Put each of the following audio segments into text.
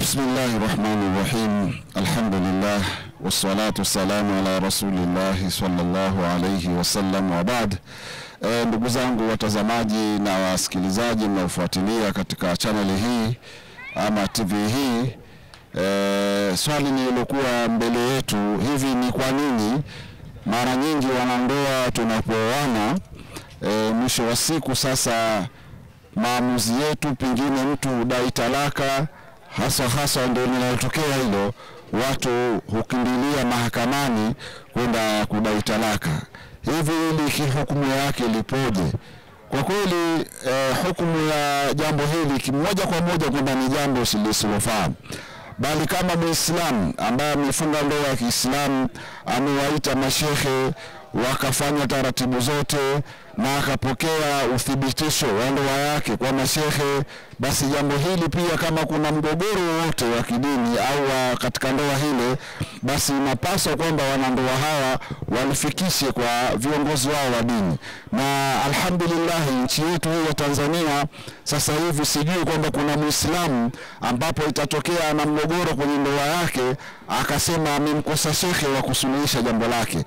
Bismillahirrahmanirrahim. Alhamdulillah wassalatu wassalamu ala rasulillah sallallahu alayhi wasallam wa ba'd. Ndugu zangu watazamaji na wasikilizaji mnaofuatilia katika channel hii ama TV hii, swali lilokuwa mbele yetu hivi ni kwa nini mara nyingi wanandoa tunapooana mwisho wa siku sasa maamuzi yetu pengine mtu udai talaka, hasa ndio linalotokea hilo, watu hukimbilia mahakamani kwenda kudai talaka. Hivi ili hukumu yake lipoje? Kwa kweli hukumu ya jambo hili moja kwa moja kwamba ni jambo lisilofaa, bali kama Muislamu ambaye amefunga ndoa ya Kiislamu amewaita mashehe wakafanya taratibu zote na akapokea uthibitisho wa ndoa yake kwa mashehe, basi jambo hili pia kama kuna mgogoro wote wa kidini au katika ndoa hile, basi inapaswa kwamba wanandoa hawa walifikishe kwa viongozi wao wa dini. Na alhamdulillah nchi yetu hii ya Tanzania sasa hivi sijui kwamba kuna Muislamu ambapo itatokea na mgogoro kwenye ndoa yake akasema amemkosa shekhe wa kusuluhisha jambo lake,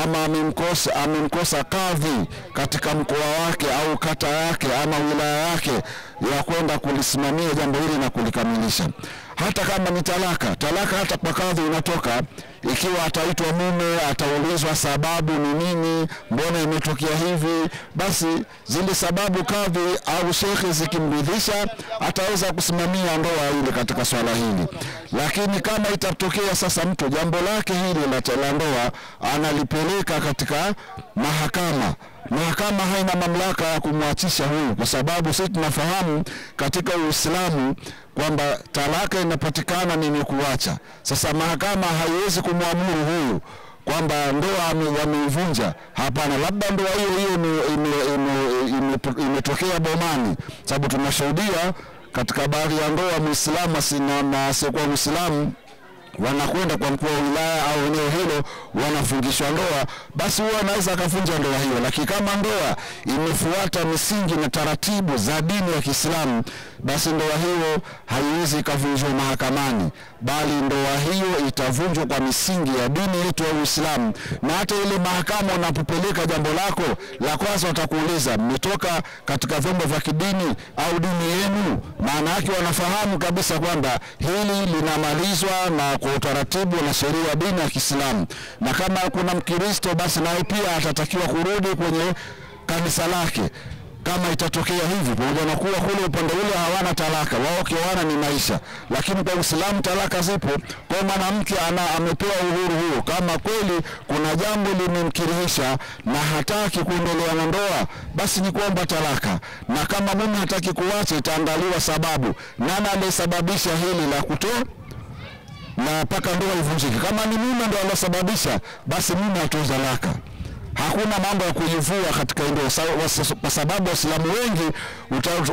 ama amemkosa kadhi katika mkoa wake au kata yake ama wilaya yake ya kwenda kulisimamia jambo hili na kulikamilisha. Hata kama ni talaka hata kwa kadhi inatoka, ikiwa ataitwa mume ataulizwa sababu ni nini, mbona imetokea hivi, basi zile sababu kadhi au shekhe zikimridhisha ataweza kusimamia ndoa ile katika swala hili. Lakini kama itatokea sasa mtu jambo lake hili la ndoa analipeleka katika mahakama haina mamlaka ya kumwachisha huyu, kwa sababu sisi tunafahamu katika Uislamu kwamba talaka inapatikana ni kuacha. Sasa mahakama haiwezi kumwamuru huyu kwamba ndoa ameivunja. Hapana, labda ndoa hiyo imetokea bomani, sababu tunashuhudia katika baadhi ya ndoa Muislamu na asiyekuwa Muislamu wanakwenda kwa mkuu wa wilaya au eneo hilo wanafungishwa ndoa, basi huwa anaweza akavunja ndoa hiyo. Lakini kama ndoa imefuata misingi na taratibu za dini ya Kiislamu, basi ndoa hiyo haiwezi kuvunjwa mahakamani, bali ndoa hiyo itavunjwa kwa misingi ya dini yetu ya Uislamu. Na hata ile mahakama unapopeleka jambo lako la kwanza watakuuliza mmetoka katika vyombo vya kidini au dini yenu. Maana yake wanafahamu kabisa kwamba hili linamalizwa na kwa utaratibu na sheria ya dini ya Kiislamu. Na kama kuna Mkristo basi naye pia atatakiwa kurudi kwenye kanisa lake kama itatokea hivi, pamoja na kuwa kule upande ule hawana talaka, wao kioana ni maisha. Lakini kwa Uislamu talaka zipo, kwa mwanamke amepewa uhuru huo. Kama kweli kuna jambo limemkirihisha na hataki kuendelea na ndoa, basi ni kuomba talaka. Na kama mume hataki kuacha, itaangaliwa sababu, nani aliyesababisha hili la na mpaka ndoa ivunjike. Kama ni mume ndio aliyosababisha, basi mume atoe talaka. Hakuna mambo ya kujivua katika ndoa, kwa sababu Waislamu wengi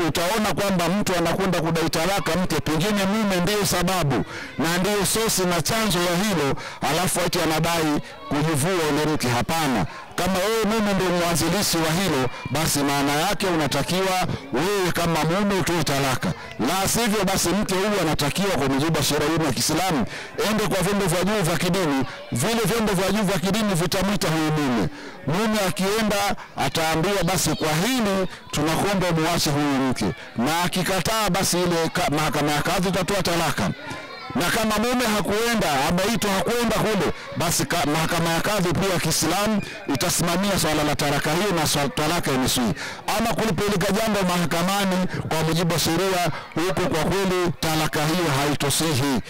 utaona kwamba mtu anakwenda kudai talaka mke, pengine mume ndio sababu na ndio sosi na chanzo ya hilo, alafu ati anadai kujivua ule mke. Hapana, kama wewe mume ndio mwanzilishi wa hilo, basi maana yake unatakiwa wewe kama mume utoe talaka. La sivyo basi mke huyu anatakiwa kwa mujibu wa sheria ya Kiislamu ende kwa vyombo vya juu vya kidini. Vile vyombo vya juu vya kidini vitamwita huyu mume. Mume akienda ataambiwa basi kwa hili tunakuomba muache huyu mke, na akikataa basi ile mahakama ya kadhi itatoa talaka. Na kama mume hakuenda, ameitwa hakuenda kule, basi mahakama ya kadhi pia Kiislamu itasimamia swala la talaka hiyo na swala talaka imesui. Ama kulipeleka jambo mahakamani kwa mujibu wa sheria, huko kwa kweli talaka hiyo haitosihi.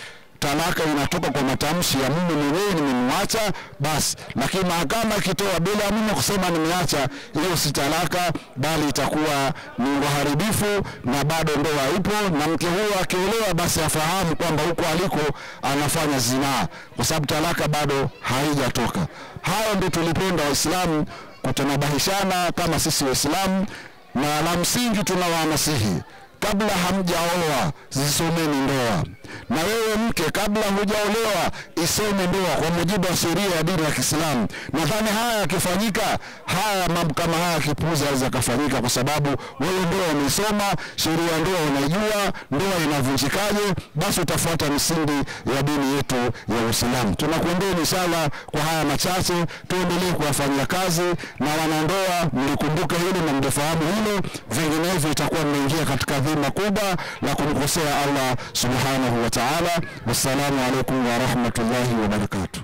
Talaka inatoka kwa matamshi ya mume mwenyewe, nimemwacha basi. Lakini mahakama ikitoa bila mume kusema nimeacha, hiyo si talaka, bali itakuwa ni uharibifu na bado ndoa ipo, na mke huyo akiolewa basi afahamu kwamba huko aliko anafanya zinaa, kwa sababu talaka bado haijatoka. Hayo ndio tulipenda Waislamu kutanabahishana kama sisi Waislamu, na la msingi tunawanasihi kabla hamjaoa zisomeni ndoa. na wewe mke kabla hujaolewa isome ndoa kwa mujibu wa sheria ya dini ya Kiislamu. Nadhani haya yakifanyika, haya mambo kama haya kipuuza yaweza kufanyika, kwa sababu wewe ndoa umesoma, sheria ya ndoa unaijua, ndoa inavunjikaje, basi utafuata misingi ya dini yetu ya Uislamu. Tunakuombea inshallah kwa haya machache tuendelee kuwafanyia kazi, na wanandoa mlikumbuke hilo na mlifahamu hilo, vinginevyo itakuwa mmeingia katika dhima kubwa la kumkosea Allah subhanahu wa ta'ala. Wassalamu alaykum wa rahmatullahi wa barakatuh.